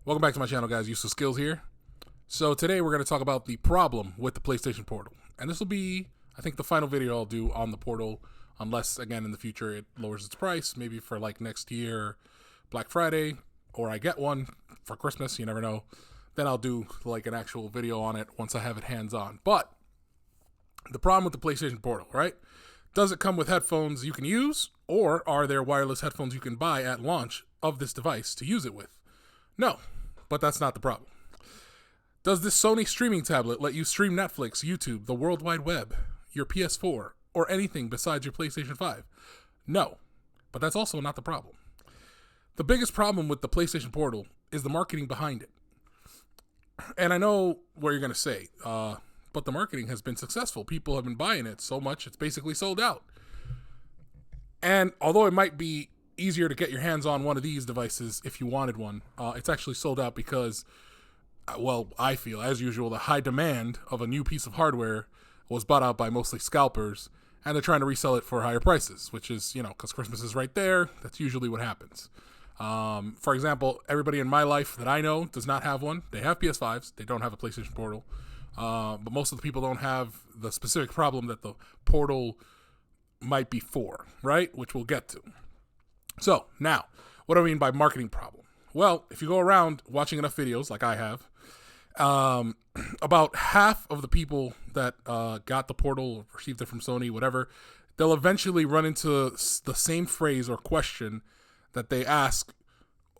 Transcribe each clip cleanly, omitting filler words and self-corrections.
Welcome back to my channel, guys. Useful Skills here. So today we're going to talk about the problem with the PlayStation Portal. And this will be, I think, the final video I'll do on the Portal, unless, again, in the future it lowers its price, maybe for like next year, Black Friday, or I get one for Christmas, you never know. Then I'll do like an actual video on it once I have it hands-on. But the problem with the PlayStation Portal, right? Does it come with headphones you can use, or are there wireless headphones you can buy at launch of this device to use it with? No, but that's not the problem. Does this Sony streaming tablet let you stream Netflix, YouTube, the World Wide Web, your PS4, or anything besides your PlayStation 5? No, but that's also not the problem. The biggest problem with the PlayStation Portal is the marketing behind it. And I know what you're going to say, but the marketing has been successful. People have been buying it so much, it's basically sold out. And although it might be easier to get your hands on one of these devices if you wanted one, it's actually sold out because, well, I feel, as usual, the high demand of a new piece of hardware was bought out by mostly scalpers, and they're trying to resell it for higher prices, which is, because Christmas is right there. That's usually what happens. For example, everybody in my life that I know does not have one. They have PS5s. They don't have a PlayStation Portal. But most of the people don't have the specific problem that the Portal might be for, right? Which we'll get to. So, now, what do I mean by marketing problem? Well, if you go around watching enough videos, like I have, about half of the people that got the Portal, received it from Sony, whatever, they'll eventually run into the same phrase or question that they ask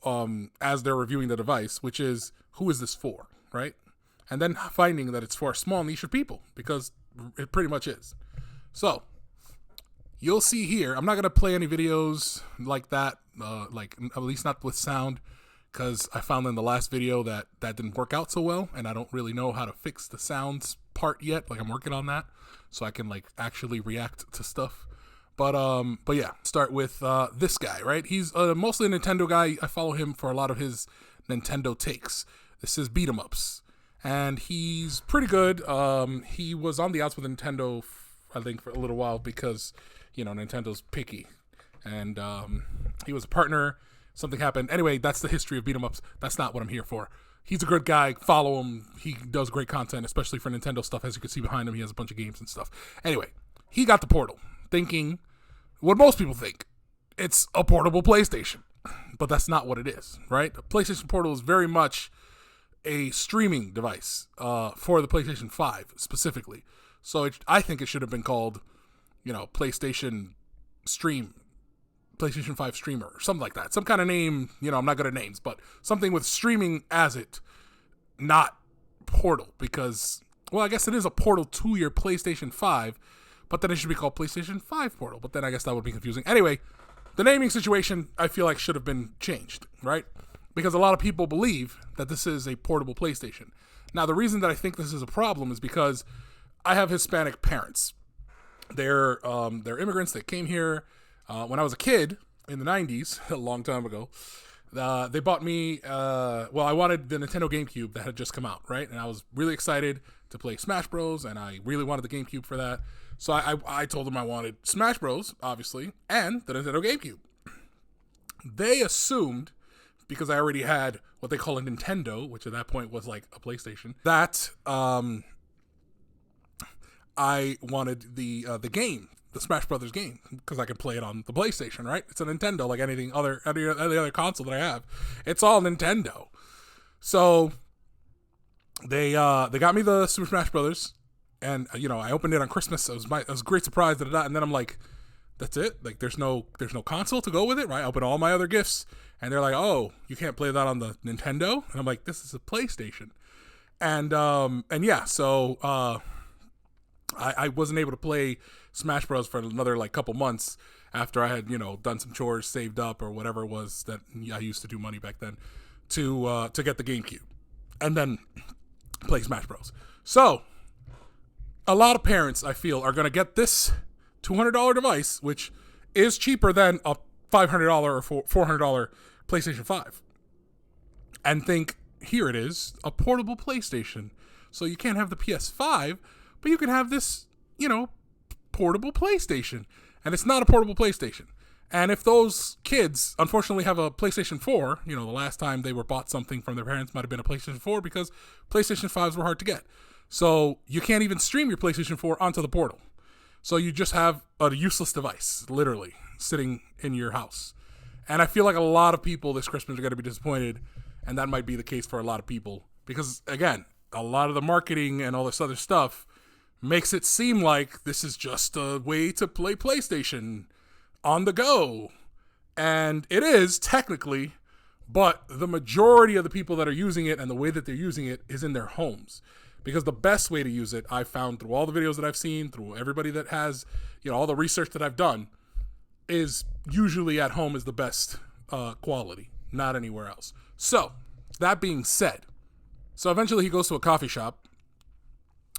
as they're reviewing the device, which is, who is this for, right? And then finding that it's for a small niche of people, because it pretty much is. So, you'll see here, I'm not going to play any videos like that, at least not with sound, because I found in the last video that didn't work out so well, and I don't really know how to fix the sounds part yet. Like, I'm working on that, so I can, actually react to stuff. But yeah, start with this guy, right? He's mostly a Nintendo guy. I follow him for a lot of his Nintendo takes. This is beat 'em ups, and he's pretty good. He was on the outs with Nintendo, I think, for a little while because, Nintendo's picky. And he was a partner. Something happened. Anyway, that's the history of beat 'em ups. That's not what I'm here for. He's a good guy. Follow him. He does great content, especially for Nintendo stuff. As you can see behind him, he has a bunch of games and stuff. Anyway, he got the Portal, thinking what most people think. It's a portable PlayStation. But that's not what it is, right? The PlayStation Portal is very much a streaming device for the PlayStation 5 specifically. So I think it should have been called, PlayStation 5 Streamer or something like that. Some kind of name, I'm not good at names, but something with streaming as it, not Portal, because, well, I guess it is a portal to your PlayStation 5, but then it should be called PlayStation 5 Portal, but then I guess that would be confusing. Anyway, the naming situation, I feel like, should have been changed, right? Because a lot of people believe that this is a portable PlayStation. Now, the reason that I think this is a problem is because I have Hispanic parents. They're immigrants that came here when I was a kid in the 90s, a long time ago. They bought me, I wanted the Nintendo GameCube that had just come out, right? And I was really excited to play Smash Bros, and I really wanted the GameCube for that. So I told them I wanted Smash Bros, obviously, and the Nintendo GameCube. They assumed, because I already had what they call a Nintendo, which at that point was like a PlayStation, that I wanted the game, the Smash Brothers game, because I could play it on the PlayStation, right? It's a Nintendo, like any other console that I have. It's all Nintendo. So they got me the Super Smash Brothers, and I opened it on Christmas. It was a great surprise, and then I'm like, that's it? Like, there's no console to go with it, right? I open all my other gifts, and they're like, oh, you can't play that on the Nintendo? And I'm like, this is a PlayStation. And yeah, so I wasn't able to play Smash Bros for another couple months after I had done some chores, saved up, or whatever it was that I used to do money back then to get the GameCube and then play Smash Bros. So a lot of parents, I feel, are going to get this $200 device, which is cheaper than a $500 or $400 PlayStation 5, and think, here it is, a portable PlayStation. So you can't have the PS5, but you can have this, portable PlayStation. And it's not a portable PlayStation. And if those kids, unfortunately, have a PlayStation 4, the last time they were bought something from their parents might have been a PlayStation 4 because PlayStation 5s were hard to get. So you can't even stream your PlayStation 4 onto the portal. So you just have a useless device, literally, sitting in your house. And I feel like a lot of people this Christmas are going to be disappointed, and that might be the case for a lot of people. Because, again, a lot of the marketing and all this other stuff makes it seem like this is just a way to play PlayStation on the go. And it is, technically, but the majority of the people that are using it and the way that they're using it is in their homes. Because the best way to use it, I've found through all the videos that I've seen, through everybody that has, all the research that I've done, is usually at home is the best quality, not anywhere else. So, that being said, so eventually he goes to a coffee shop,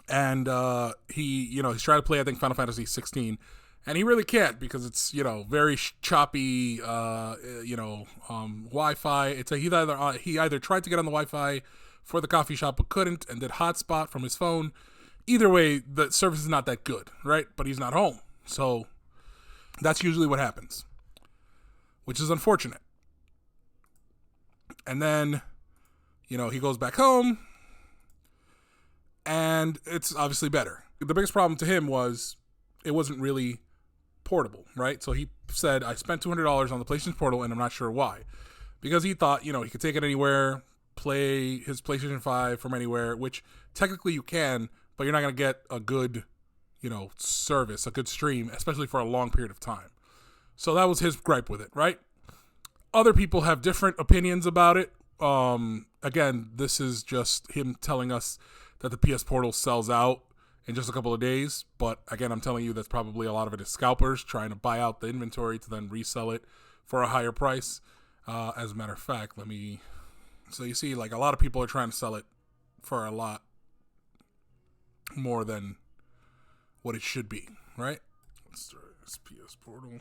and he's trying to play, I think, Final Fantasy 16, and he really can't because it's, very choppy, Wi-Fi. He either tried to get on the Wi-Fi for the coffee shop but couldn't and did hotspot from his phone. Either way, the service is not that good, right? But he's not home. So that's usually what happens, which is unfortunate. And then, he goes back home and it's obviously better. The biggest problem to him was it wasn't really portable, right? So he said, I spent $200 on the PlayStation Portal and I'm not sure why. Because he thought, he could take it anywhere, play his PlayStation 5 from anywhere, which technically you can, but you're not going to get a good, service, a good stream, especially for a long period of time. So that was his gripe with it, right? Other people have different opinions about it. Again, this is just him telling us that the PS Portal sells out in just a couple of days. But again, I'm telling you that's probably a lot of it is scalpers trying to buy out the inventory to then resell it for a higher price. As a matter of fact, so you see, like, a lot of people are trying to sell it for a lot more than what it should be, right? Let's start this PS Portal.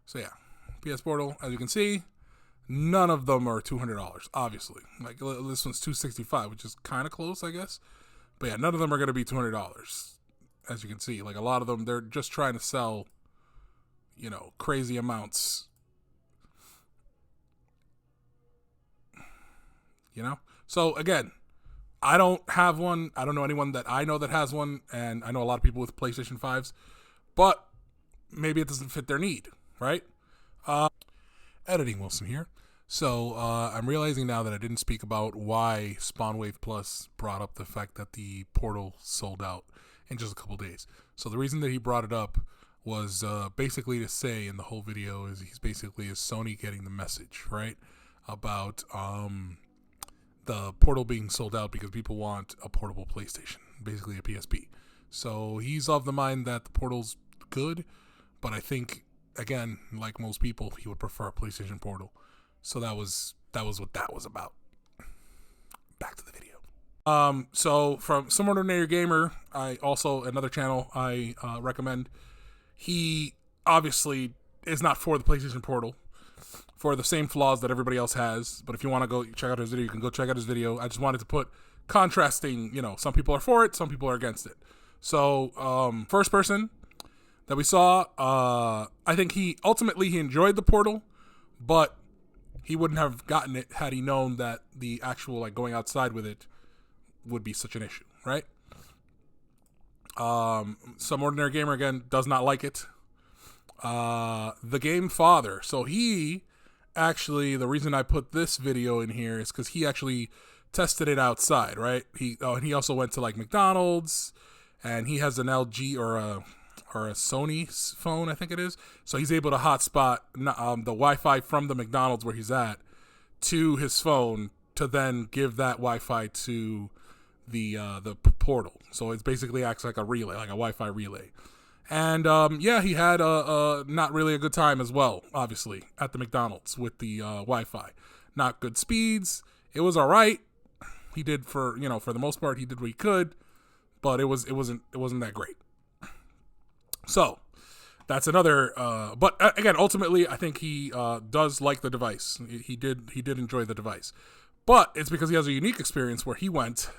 So yeah, PS Portal, as you can see, none of them are $200, obviously. Like, this one's $265, which is kind of close, I guess. But yeah, none of them are going to be $200, as you can see. Like, a lot of them, they're just trying to sell, crazy amounts. So again, I don't have one. I don't know anyone that I know that has one, and I know a lot of people with PlayStation 5s, but maybe it doesn't fit their need, right? Editing Wilson here. So I'm realizing now that I didn't speak about why Spawnwave Plus brought up the fact that the Portal sold out in just a couple days. So the reason that he brought it up was basically to say in the whole video is Sony getting the message, right, about the Portal being sold out because people want a portable PlayStation, basically a PSP. So he's of the mind that the Portal's good, but I think, again, like most people, he would prefer a PlayStation Portal. So that was what that was about. Back to the video. So from Some Ordinary Gamer, another channel I recommend. He obviously is not for the PlayStation Portal, for the same flaws that everybody else has. But if you want to go check out his video, you can go check out his video. I just wanted to put contrasting, some people are for it, some people are against it. So, first person that we saw, I think he enjoyed the Portal, but he wouldn't have gotten it had he known that the actual, going outside with it would be such an issue, right? Some Ordinary Gamer, again, does not like it. The Game Father. So he actually, the reason I put this video in here is because he actually tested it outside, right? He also went to McDonald's, and he has an LG or a Sony phone, I think it is. So he's able to hotspot the Wi-Fi from the McDonald's where he's at to his phone to then give that Wi-Fi to the Portal. So it basically acts like a relay, like a Wi-Fi relay. And, he had not really a good time as well, obviously, at the McDonald's with the Wi-Fi. Not good speeds. It was all right. He did for the most part, he did what he could, but it wasn't that great. So that's another, but again, ultimately, I think he does like the device. He did enjoy the device. But it's because he has a unique experience where he went,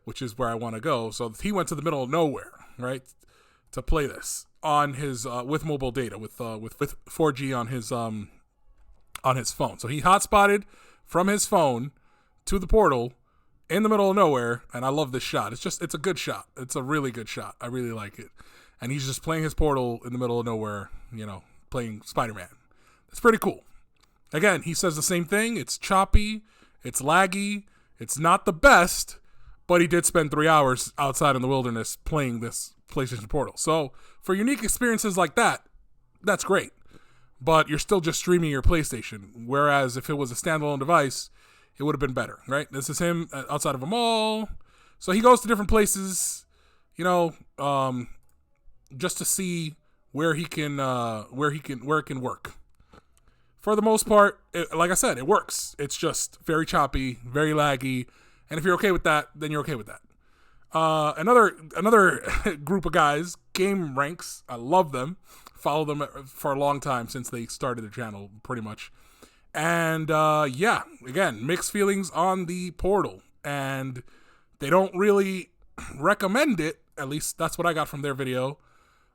which is where I want to go. So he went to the middle of nowhere, right, to play this. on his with mobile data with 4G on his phone. So he hotspotted from his phone to the portal in the middle of nowhere, and I love this shot. It's a good shot. It's a really good shot. I really like it. And he's just playing his portal in the middle of nowhere, playing Spider-Man. It's pretty cool. Again, he says the same thing. It's choppy. It's laggy. It's not the best, but he did spend 3 hours outside in the wilderness playing this PlayStation Portal. So for unique experiences like that, that's great. But you're still just streaming your PlayStation. Whereas if it was a standalone device, it would have been better, right? This is him outside of a mall. So he goes to different places, just to see where it can work. For the most part, like I said, it works. It's just very choppy, very laggy, and if you're okay with that, then you're okay with that. Another group of guys, Game Ranks. I love them. Follow them for a long time since they started their channel, pretty much. And again, mixed feelings on the Portal, and they don't really recommend it. At least that's what I got from their video.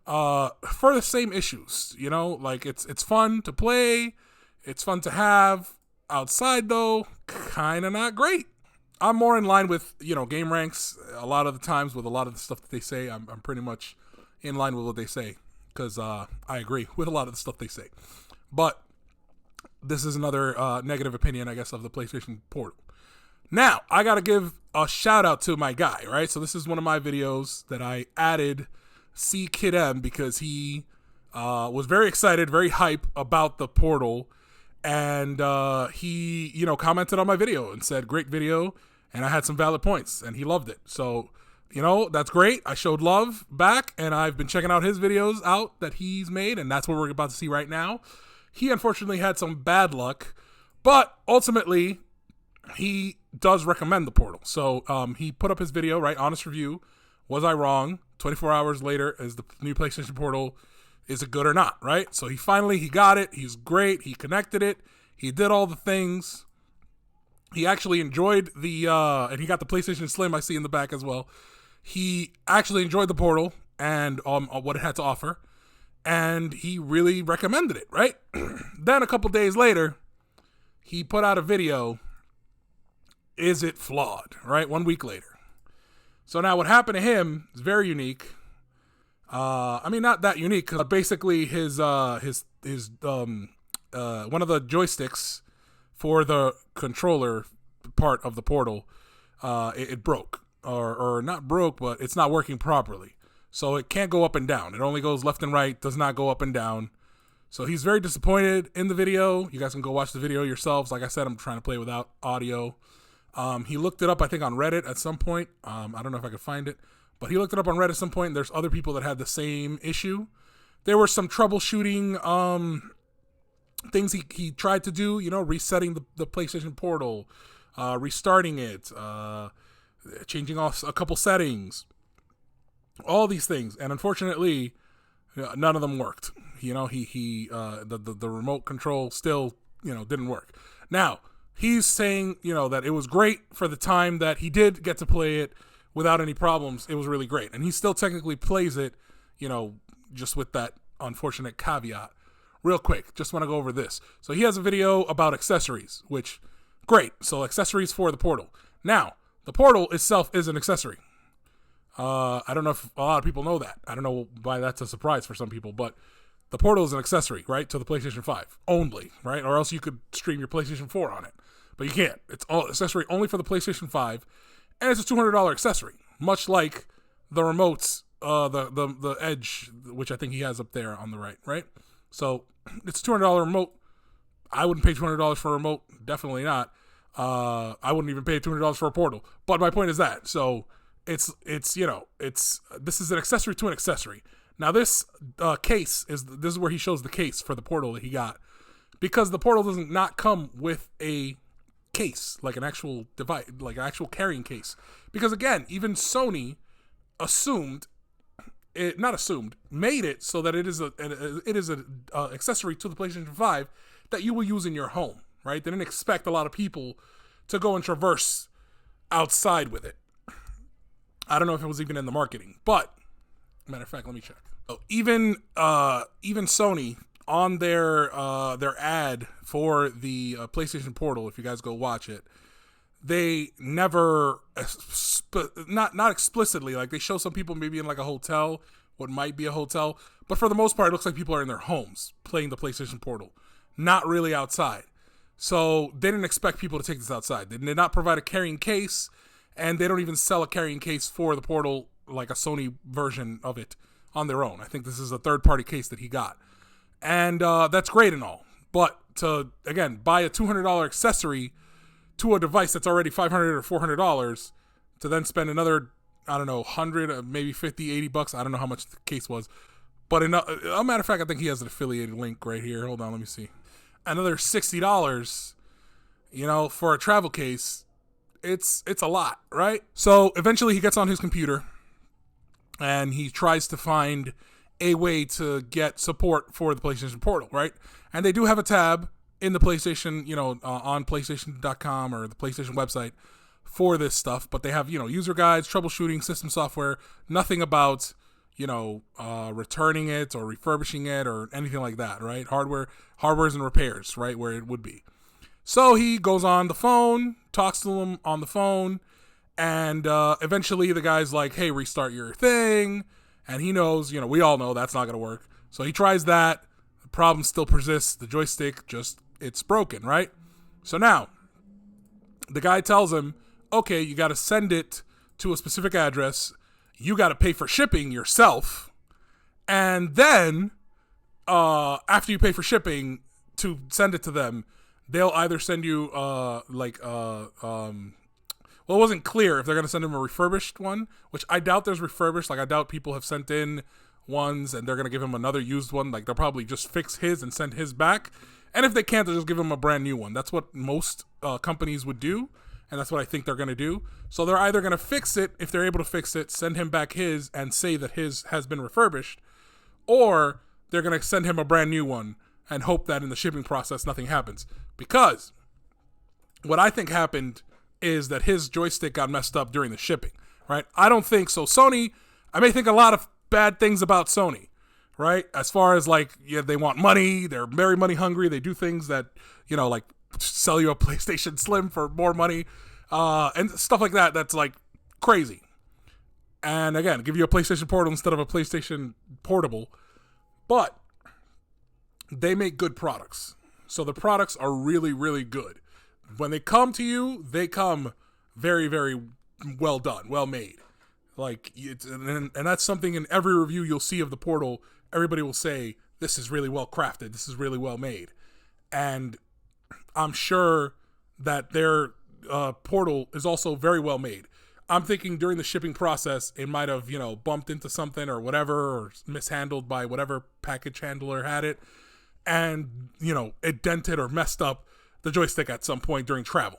For the same issues, like it's fun to play, it's fun to have. Outside though, kind of not great. I'm more in line with Game Ranks a lot of the times with a lot of the stuff that they say. I'm pretty much in line with what they say because I agree with a lot of the stuff they say. But this is another negative opinion, I guess, of the PlayStation Portal. Now, I got to give a shout out to my guy, right? So this is one of my videos that I added C Kid M because he was very excited, very hype about the Portal. And he, commented on my video and said, great video. And I had some valid points and he loved it. So, that's great. I showed love back and I've been checking out his videos out that he's made. And that's what we're about to see right now. He unfortunately had some bad luck, but ultimately he does recommend the Portal. So he put up his video, right? Honest review. Was I wrong? 24 hours later, is the new PlayStation Portal, is it good or not, right? So he got it. He's great. He connected it. He did all the things. He actually enjoyed and he got the PlayStation Slim I see in the back as well. He actually enjoyed the Portal and what it had to offer. And he really recommended it, right? Then a couple days later, he put out a video. Is it flawed, right? 1 week later. So now what happened to him is very unique. Not that unique, because basically his one of the joysticks for the controller part of the Portal, it broke, or not broke, but it's not working properly. So it can't go up and down. It only goes left and right, does not go up and down. So he's very disappointed in the video. You guys can go watch the video yourselves. Like I said, I'm trying to play without audio. He looked it up, I think, on Reddit at some point. I don't know if I could find it. But he looked it up on Reddit at some point, and there's other people that had the same issue. There were some troubleshooting things he tried to do, resetting the PlayStation Portal, restarting it, changing off a couple settings, all these things. And unfortunately, none of them worked. The remote control still, didn't work. Now, he's saying, that it was great for the time that he did get to play it without any problems. It was really great. And he still technically plays it, just with that unfortunate caveat. Real quick, just want to go over this. So he has a video about accessories, which, great. So accessories for the Portal. Now, the Portal itself is an accessory. I don't know if a lot of people know that. I don't know why that's a surprise for some people, but the Portal is an accessory, right, to the PlayStation 5 only, right? Or else you could stream your PlayStation 4 on it. But you can't. It's all accessory only for the PlayStation 5, and it's a $200 accessory, much like the remotes, the Edge, which I think he has up there on the right? So it's a $200 remote. I wouldn't pay $200 for a remote, definitely not. I wouldn't even pay $200 for a Portal. But my point is that. So this is an accessory to an accessory. Now this case this is where he shows the case for the Portal that he got, because the Portal does not come with a case, like an actual device, like an actual carrying case. Because again, even Sony made it so that it is an accessory to the PlayStation 5 that you will use in your home, right? They didn't expect a lot of people to go and traverse outside with it. I don't know if it was even in the marketing, but matter of fact, let me check. Even Sony on their ad for the PlayStation Portal, if you guys go watch it, they never not explicitly, like they show some people maybe in like a hotel, what might be a hotel, but for the most part it looks like people are in their homes playing the PlayStation Portal, not really outside. So they didn't expect people to take this outside. They did not provide a carrying case, and they don't even sell a carrying case for the Portal, like a Sony version of it on their own. I think this is a third-party case that he got. And that's great and all. But to, again, buy a $200 accessory to a device that's already $500 or $400, to then spend another, I don't know, 100, maybe 50, 80 bucks. I don't know how much the case was. But a matter of fact, I think he has an affiliated link right here. Hold on, let me see. Another $60, for a travel case, it's a lot, right? So eventually he gets on his computer and he tries to find a way to get support for the PlayStation Portal, right? And they do have a tab in the PlayStation, on PlayStation.com or the PlayStation website for this stuff, but they have, user guides, troubleshooting, system software, nothing about, returning it or refurbishing it or anything like that, right? Hardwares and repairs, right, where it would be. So he goes on the phone, talks to them on the phone, and eventually the guy's like, hey, restart your thing. And he knows, we all know that's not going to work. So he tries that. The problem still persists. The joystick it's broken, right? So now the guy tells him, okay, you got to send it to a specific address. You got to pay for shipping yourself. And then after you pay for shipping to send it to them, they'll either send you well, it wasn't clear if they're going to send him a refurbished one, which I doubt there's refurbished. Like, I doubt people have sent in ones and they're going to give him another used one. Like, they'll probably just fix his and send his back. And if they can't, they'll just give him a brand new one. That's what most companies would do. And that's what I think they're going to do. So they're either going to fix it, if they're able to fix it, send him back his and say that his has been refurbished. Or they're going to send him a brand new one and hope that in the shipping process nothing happens. Because what I think happened is that his joystick got messed up during the shipping, right? I don't think so. Sony, I may think a lot of bad things about Sony, right? As far as they want money, they're very money hungry. They do things that, like sell you a PlayStation Slim for more money, and stuff like that. That's like crazy. And again, give you a PlayStation Portal instead of a PlayStation Portable, but they make good products. So the products are really, really good. When they come to you, they come very, very well done, well made. And that's something in every review you'll see of the Portal. Everybody will say, this is really well crafted. This is really well made. And I'm sure that their Portal is also very well made. I'm thinking during the shipping process, it might have, bumped into something or whatever, or mishandled by whatever package handler had it. And, it dented or messed up the joystick at some point during travel.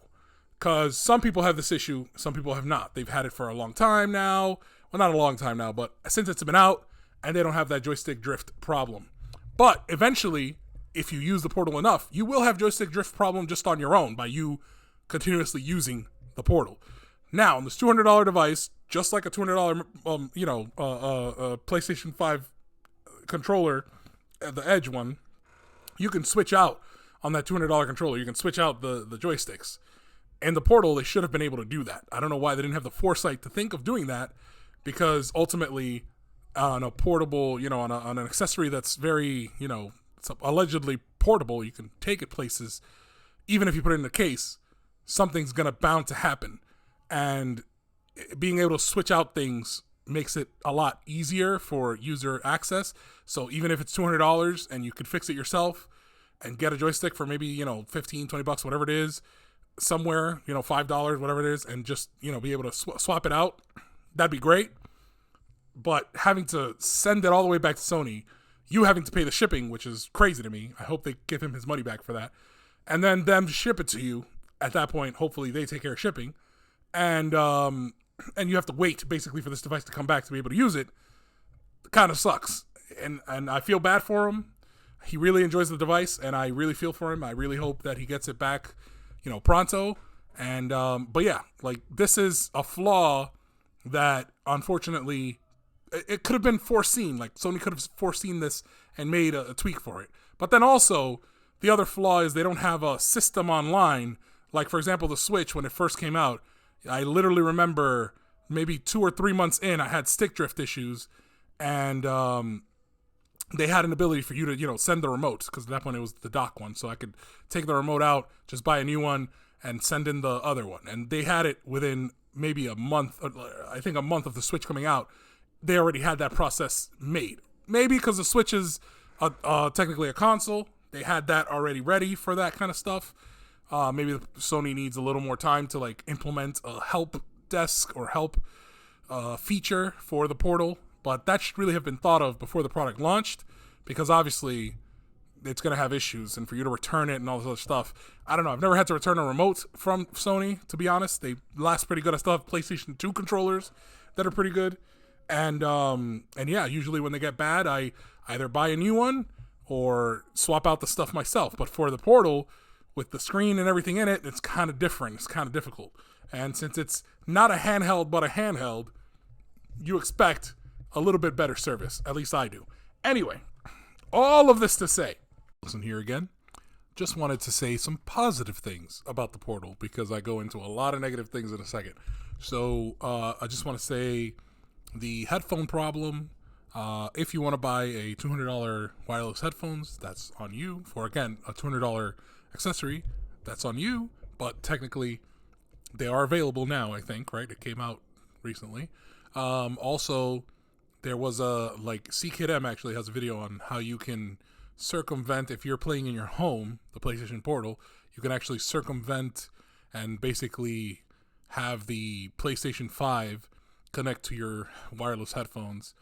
Because some people have this issue, some people have not. They've had it for a long time now. Well, not a long time now, but since it's been out, and they don't have that joystick drift problem. But eventually, if you use the Portal enough, you will have joystick drift problem just on your own by you continuously using the Portal. Now, on this $200 device, just like a $200, PlayStation 5 controller, the Edge one, you can switch out on that $200 controller. You can switch out the joysticks. And the Portal, they should have been able to do that. I don't know why they didn't have the foresight to think of doing that, because ultimately on a portable, on an accessory that's very, it's allegedly portable, you can take it places, even if you put it in a case, something's bound to happen. And being able to switch out things makes it a lot easier for user access. So even if it's $200 and you could fix it yourself and get a joystick for maybe, 15, 20 bucks, whatever it is, somewhere, $5, whatever it is, and just, be able to swap it out, that'd be great. But having to send it all the way back to Sony, you having to pay the shipping, which is crazy to me. I hope they give him his money back for that. And then them ship it to you. At that point, hopefully they take care of shipping. And you have to wait basically for this device to come back to be able to use it. Kind of sucks. And I feel bad for him. He really enjoys the device, and I really feel for him. I really hope that he gets it back, pronto. And but yeah, this is a flaw that unfortunately it could have been foreseen. Like Sony could have foreseen this and made a tweak for it. But then also the other flaw is they don't have a system online. Like for example, the Switch when it first came out, I literally remember maybe 2 or 3 months in, I had stick drift issues, and they had an ability for you to send the remote, because at that point it was the dock one, so I could take the remote out, just buy a new one, and send in the other one. And they had it within maybe a month, I think a month of the Switch coming out. They already had that process made. Maybe because the Switch is technically a console, they had that already ready for that kind of stuff. Maybe Sony needs a little more time to like implement a help desk or help feature for the Portal, but that should really have been thought of before the product launched, because obviously it's going to have issues, and for you to return it and all this other stuff, I don't know. I've never had to return a remote from Sony, to be honest. They last pretty good. I still have PlayStation 2 controllers that are pretty good, and yeah, usually when they get bad, I either buy a new one or swap out the stuff myself. But for the Portal, with the screen and everything in it, it's kind of different. It's kind of difficult. And since it's not a handheld but a handheld, you expect a little bit better service. At least I do. Anyway, all of this to say, listen here again, just wanted to say some positive things about the Portal, because I go into a lot of negative things in a second. So I just want to say the headphone problem, if you want to buy a $200 wireless headphones, that's on you. For, again, a $200 accessory, that's on you. But technically, they are available now, I think, right? It came out recently. Also, there was CKidM actually has a video on how you can circumvent, if you're playing in your home, the PlayStation Portal, you can actually circumvent and basically have the PlayStation 5 connect to your wireless headphones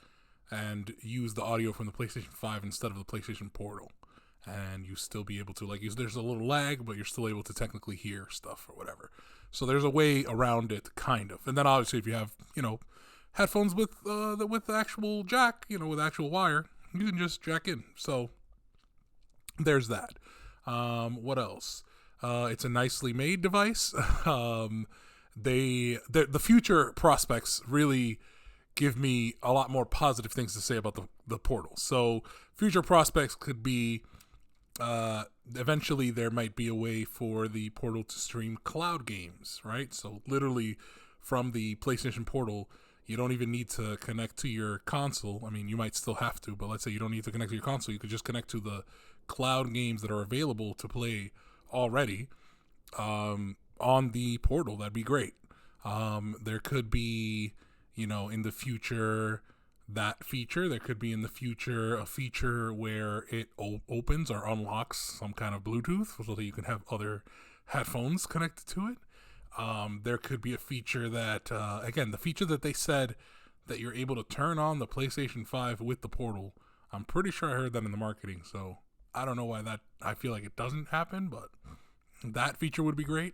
and use the audio from the PlayStation 5 instead of the PlayStation Portal. And you still be able to, there's a little lag, but you're still able to technically hear stuff or whatever. So there's a way around it, kind of. And then obviously if you have, headphones with the actual jack, with actual wire, you can just jack in. So there's that. What else? It's a nicely made device. The future prospects really give me a lot more positive things to say about the Portal. So future prospects could be, eventually there might be a way for the Portal to stream cloud games, right? So literally from the PlayStation Portal, you don't even need to connect to your console. I mean, you might still have to, but let's say you don't need to connect to your console. You could just connect to the cloud games that are available to play already on the Portal. That'd be great. There could be, in the future, that feature. There could be in the future a feature where it opens or unlocks some kind of Bluetooth so that you can have other headphones connected to it. There could be a feature that, again, the feature that they said that you're able to turn on the PlayStation 5 with the Portal. I'm pretty sure I heard that in the marketing, so I don't know why I feel like it doesn't happen, but that feature would be great.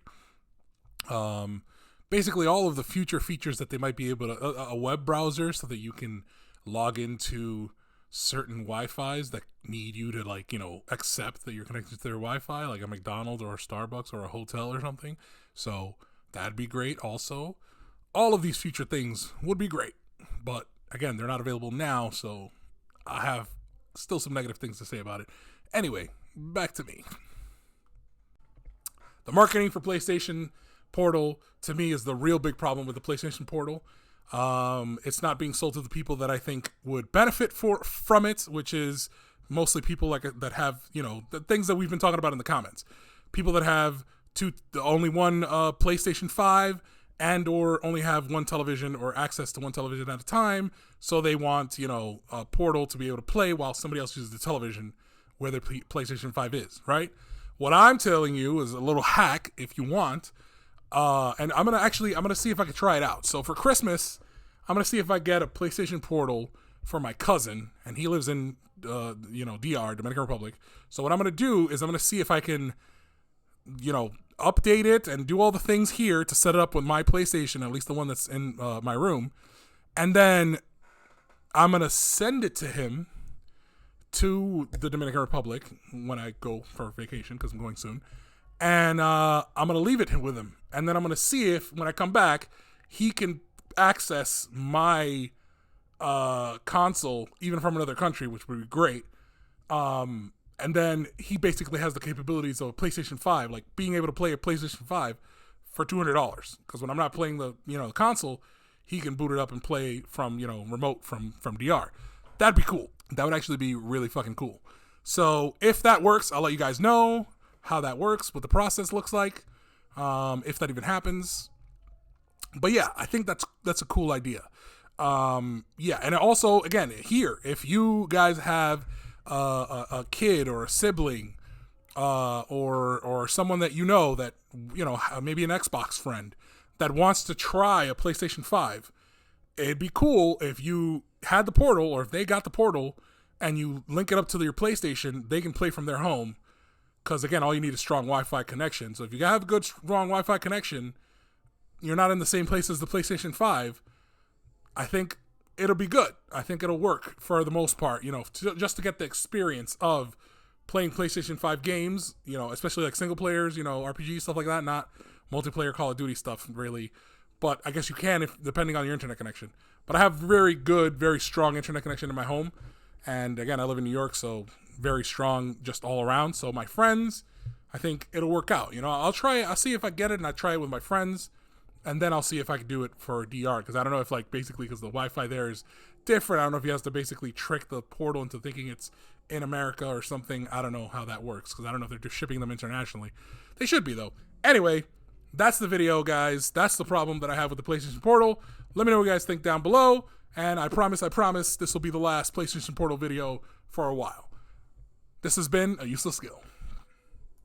Basically all of the future features that they might be able to, a web browser so that you can log into certain Wi-Fis that need you to accept that you're connected to their Wi-Fi, like a McDonald's or a Starbucks or a hotel or something. So that'd be great also. All of these future things would be great, but again, they're not available now, so I have still some negative things to say about it. Anyway, back to me. The marketing for PlayStation Portal, to me, is the real big problem with the PlayStation Portal. It's not being sold to the people that I think would benefit from it, which is mostly people that have, the things that we've been talking about in the comments. People that have only one PlayStation 5 and or only have one television or access to one television at a time. So they want, a Portal to be able to play while somebody else uses the television where their PlayStation 5 is, right? What I'm telling you is a little hack if you want. And I'm going to see if I can try it out. So for Christmas, I'm going to see if I get a PlayStation Portal for my cousin, and he lives in, DR, Dominican Republic. So what I'm going to do is I'm going to see if I can, update it and do all the things here to set it up with my PlayStation, at least the one that's in my room. And then I'm going to send it to him to the Dominican Republic when I go for vacation, because I'm going soon. And I'm going to leave it with him. And then I'm going to see if, when I come back, he can access my console, even from another country, which would be great. And then he basically has the capabilities of a PlayStation 5, like being able to play a PlayStation 5 for $200. Because when I'm not playing the console, he can boot it up and play from remote from DR. That'd be cool. That would actually be really fucking cool. So if that works, I'll let you guys know how that works, what the process looks like, if that even happens. But yeah, I think that's a cool idea. Yeah, and also again here, if you guys have a kid or a sibling, or someone that that maybe an Xbox friend that wants to try a PlayStation 5, it'd be cool if you had the portal, or if they got the portal and you link it up to your PlayStation, they can play from their home. Because again, all you need is strong Wi-Fi connection. So if you have a good strong Wi-Fi connection, you're not in the same place as the PlayStation 5, I think it'll be good. I think it'll work for the most part, just to get the experience of playing PlayStation 5 games, especially like single players, RPG, stuff like that, not multiplayer Call of Duty stuff, really. But I guess you can, depending on your internet connection. But I have very good, very strong internet connection in my home. And again, I live in New York, so very strong just all around. So my friends, I think it'll work out. I'll see if I get it, and I try it with my friends. And then I'll see if I can do it for DR, because I don't know if, basically, because the Wi-Fi there is different, I don't know if he has to basically trick the portal into thinking it's in America or something. I don't know how that works, because I don't know if they're just shipping them internationally. They should be, though. Anyway, that's the video, guys. That's the problem that I have with the PlayStation Portal. Let me know what you guys think down below, and I promise, this will be the last PlayStation Portal video for a while. This has been A Useless Skill.